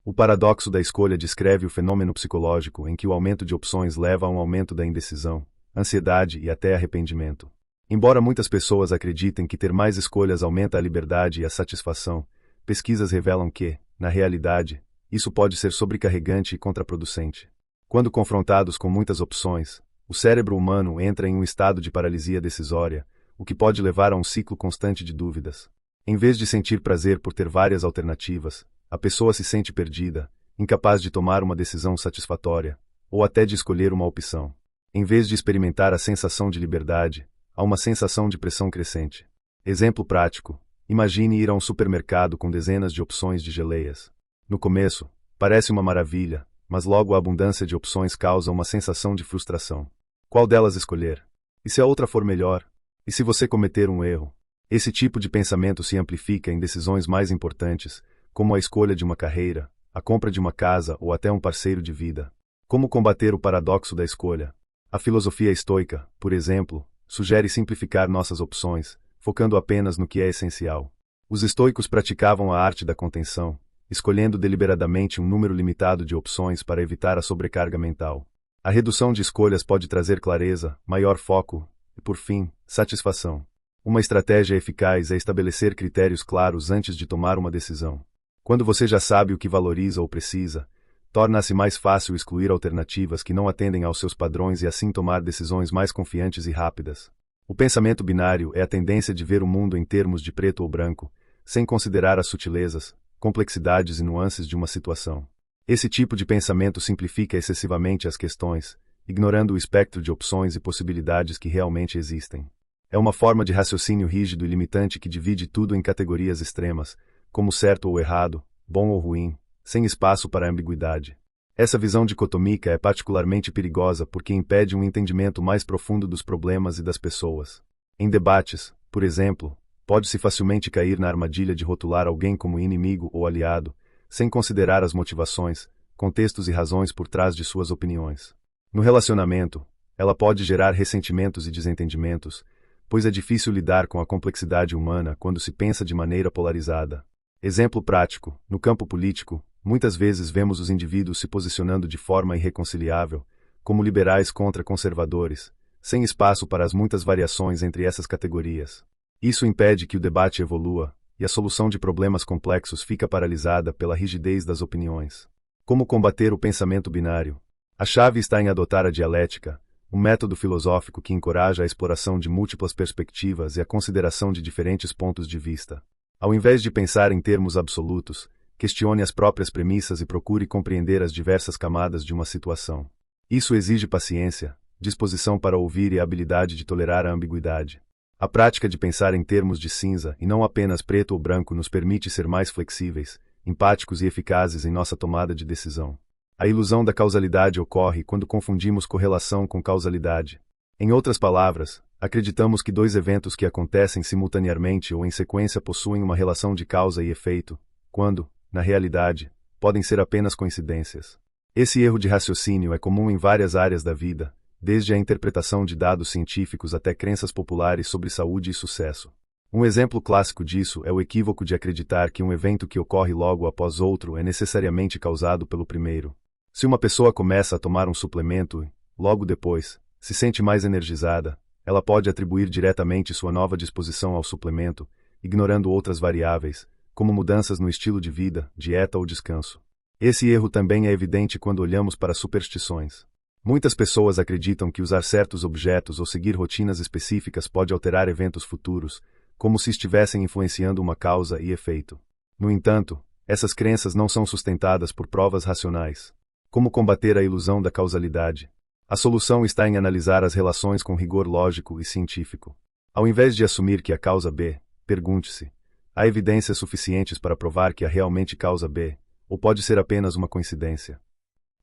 O paradoxo da escolha descreve o fenômeno psicológico em que o aumento de opções leva a um aumento da indecisão, ansiedade e até arrependimento. Embora muitas pessoas acreditem que ter mais escolhas aumenta a liberdade e a satisfação, pesquisas revelam que, na realidade, isso pode ser sobrecarregante e contraproducente. Quando confrontados com muitas opções, o cérebro humano entra em um estado de paralisia decisória, o que pode levar a um ciclo constante de dúvidas. Em vez de sentir prazer por ter várias alternativas, a pessoa se sente perdida, incapaz de tomar uma decisão satisfatória, ou até de escolher uma opção. Em vez de experimentar a sensação de liberdade, há uma sensação de pressão crescente. Exemplo prático: imagine ir a um supermercado com dezenas de opções de geleias. No começo, parece uma maravilha, mas logo a abundância de opções causa uma sensação de frustração. Qual delas escolher? E se a outra for melhor? E se você cometer um erro? Esse tipo de pensamento se amplifica em decisões mais importantes, como a escolha de uma carreira, a compra de uma casa ou até um parceiro de vida. Como combater o paradoxo da escolha? A filosofia estoica, por exemplo, sugere simplificar nossas opções, focando apenas no que é essencial. Os estoicos praticavam a arte da contenção, escolhendo deliberadamente um número limitado de opções para evitar a sobrecarga mental. A redução de escolhas pode trazer clareza, maior foco e, por fim, satisfação. Uma estratégia eficaz é estabelecer critérios claros antes de tomar uma decisão. Quando você já sabe o que valoriza ou precisa, torna-se mais fácil excluir alternativas que não atendem aos seus padrões e assim tomar decisões mais confiantes e rápidas. O pensamento binário é a tendência de ver o mundo em termos de preto ou branco, sem considerar as sutilezas, complexidades e nuances de uma situação. Esse tipo de pensamento simplifica excessivamente as questões, ignorando o espectro de opções e possibilidades que realmente existem. É uma forma de raciocínio rígido e limitante que divide tudo em categorias extremas, como certo ou errado, bom ou ruim, sem espaço para ambiguidade. Essa visão dicotomíca é particularmente perigosa porque impede um entendimento mais profundo dos problemas e das pessoas. Em debates, por exemplo, pode-se facilmente cair na armadilha de rotular alguém como inimigo ou aliado, sem considerar as motivações, contextos e razões por trás de suas opiniões. No relacionamento, ela pode gerar ressentimentos e desentendimentos, pois é difícil lidar com a complexidade humana quando se pensa de maneira polarizada. Exemplo prático: no campo político, muitas vezes vemos os indivíduos se posicionando de forma irreconciliável, como liberais contra conservadores, sem espaço para as muitas variações entre essas categorias. Isso impede que o debate evolua, e a solução de problemas complexos fica paralisada pela rigidez das opiniões. Como combater o pensamento binário? A chave está em adotar a dialética, um método filosófico que encoraja a exploração de múltiplas perspectivas e a consideração de diferentes pontos de vista. Ao invés de pensar em termos absolutos, questione as próprias premissas e procure compreender as diversas camadas de uma situação. Isso exige paciência, disposição para ouvir e a habilidade de tolerar a ambiguidade. A prática de pensar em termos de cinza e não apenas preto ou branco nos permite ser mais flexíveis, empáticos e eficazes em nossa tomada de decisão. A ilusão da causalidade ocorre quando confundimos correlação com causalidade. Em outras palavras, acreditamos que dois eventos que acontecem simultaneamente ou em sequência possuem uma relação de causa e efeito, quando, na realidade, podem ser apenas coincidências. Esse erro de raciocínio é comum em várias áreas da vida, desde a interpretação de dados científicos até crenças populares sobre saúde e sucesso. Um exemplo clássico disso é o equívoco de acreditar que um evento que ocorre logo após outro é necessariamente causado pelo primeiro. Se uma pessoa começa a tomar um suplemento e, logo depois, se sente mais energizada, ela pode atribuir diretamente sua nova disposição ao suplemento, ignorando outras variáveis, como mudanças no estilo de vida, dieta ou descanso. Esse erro também é evidente quando olhamos para superstições. Muitas pessoas acreditam que usar certos objetos ou seguir rotinas específicas pode alterar eventos futuros, como se estivessem influenciando uma causa e efeito. No entanto, essas crenças não são sustentadas por provas racionais. Como combater a ilusão da causalidade? A solução está em analisar as relações com rigor lógico e científico. Ao invés de assumir que a causa B, pergunte-se: há evidências suficientes para provar que há realmente causa B, ou pode ser apenas uma coincidência?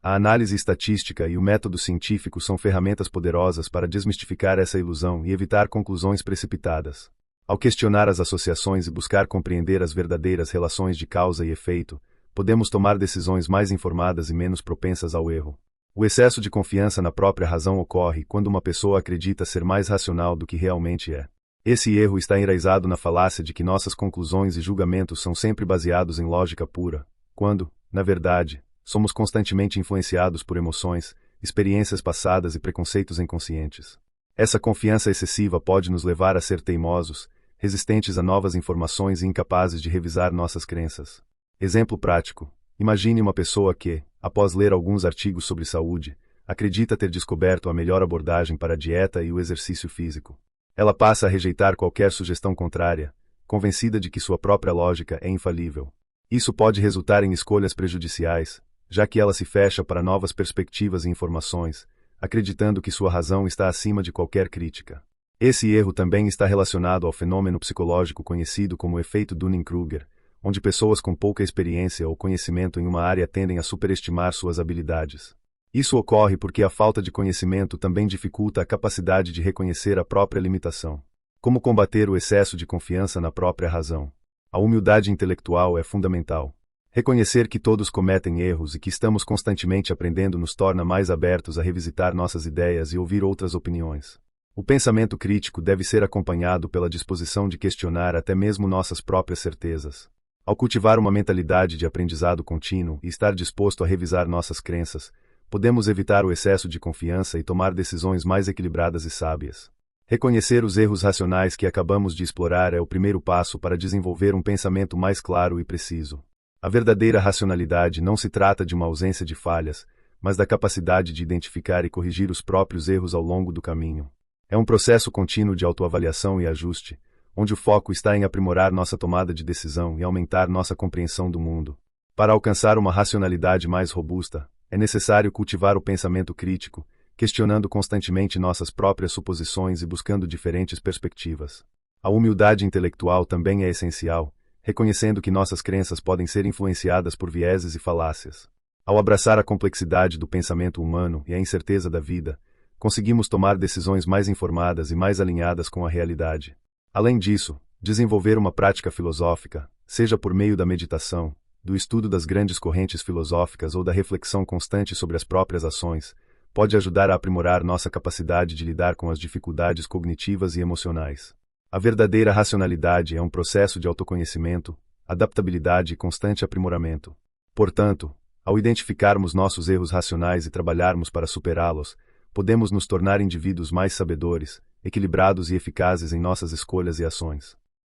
A análise estatística e o método científico são ferramentas poderosas para desmistificar essa ilusão e evitar conclusões precipitadas. Ao questionar as associações e buscar compreender as verdadeiras relações de causa e efeito, podemos tomar decisões mais informadas e menos propensas ao erro. O excesso de confiança na própria razão ocorre quando uma pessoa acredita ser mais racional do que realmente é. Esse erro está enraizado na falácia de que nossas conclusões e julgamentos são sempre baseados em lógica pura, quando, na verdade, somos constantemente influenciados por emoções, experiências passadas e preconceitos inconscientes. Essa confiança excessiva pode nos levar a ser teimosos, resistentes a novas informações e incapazes de revisar nossas crenças. Exemplo prático: imagine uma pessoa que, após ler alguns artigos sobre saúde, acredita ter descoberto a melhor abordagem para a dieta e o exercício físico. Ela passa a rejeitar qualquer sugestão contrária, convencida de que sua própria lógica é infalível. Isso pode resultar em escolhas prejudiciais, já que ela se fecha para novas perspectivas e informações, acreditando que sua razão está acima de qualquer crítica. Esse erro também está relacionado ao fenômeno psicológico conhecido como efeito Dunning-Kruger, onde pessoas com pouca experiência ou conhecimento em uma área tendem a superestimar suas habilidades. Isso ocorre porque a falta de conhecimento também dificulta a capacidade de reconhecer a própria limitação. Como combater o excesso de confiança na própria razão? A humildade intelectual é fundamental. Reconhecer que todos cometem erros e que estamos constantemente aprendendo nos torna mais abertos a revisitar nossas ideias e ouvir outras opiniões. O pensamento crítico deve ser acompanhado pela disposição de questionar até mesmo nossas próprias certezas. Ao cultivar uma mentalidade de aprendizado contínuo e estar disposto a revisar nossas crenças, podemos evitar o excesso de confiança e tomar decisões mais equilibradas e sábias. Reconhecer os erros racionais que acabamos de explorar é o primeiro passo para desenvolver um pensamento mais claro e preciso. A verdadeira racionalidade não se trata de uma ausência de falhas, mas da capacidade de identificar e corrigir os próprios erros ao longo do caminho. É um processo contínuo de autoavaliação e ajuste, onde o foco está em aprimorar nossa tomada de decisão e aumentar nossa compreensão do mundo. Para alcançar uma racionalidade mais robusta, é necessário cultivar o pensamento crítico, questionando constantemente nossas próprias suposições e buscando diferentes perspectivas. A humildade intelectual também é essencial, reconhecendo que nossas crenças podem ser influenciadas por vieses e falácias. Ao abraçar a complexidade do pensamento humano e a incerteza da vida, conseguimos tomar decisões mais informadas e mais alinhadas com a realidade. Além disso, desenvolver uma prática filosófica, seja por meio da meditação, do estudo das grandes correntes filosóficas ou da reflexão constante sobre as próprias ações, pode ajudar a aprimorar nossa capacidade de lidar com as dificuldades cognitivas e emocionais. A verdadeira racionalidade é um processo de autoconhecimento, adaptabilidade e constante aprimoramento. Portanto, ao identificarmos nossos erros racionais e trabalharmos para superá-los, podemos nos tornar indivíduos mais sabedores, equilibrados e eficazes em nossas escolhas e ações.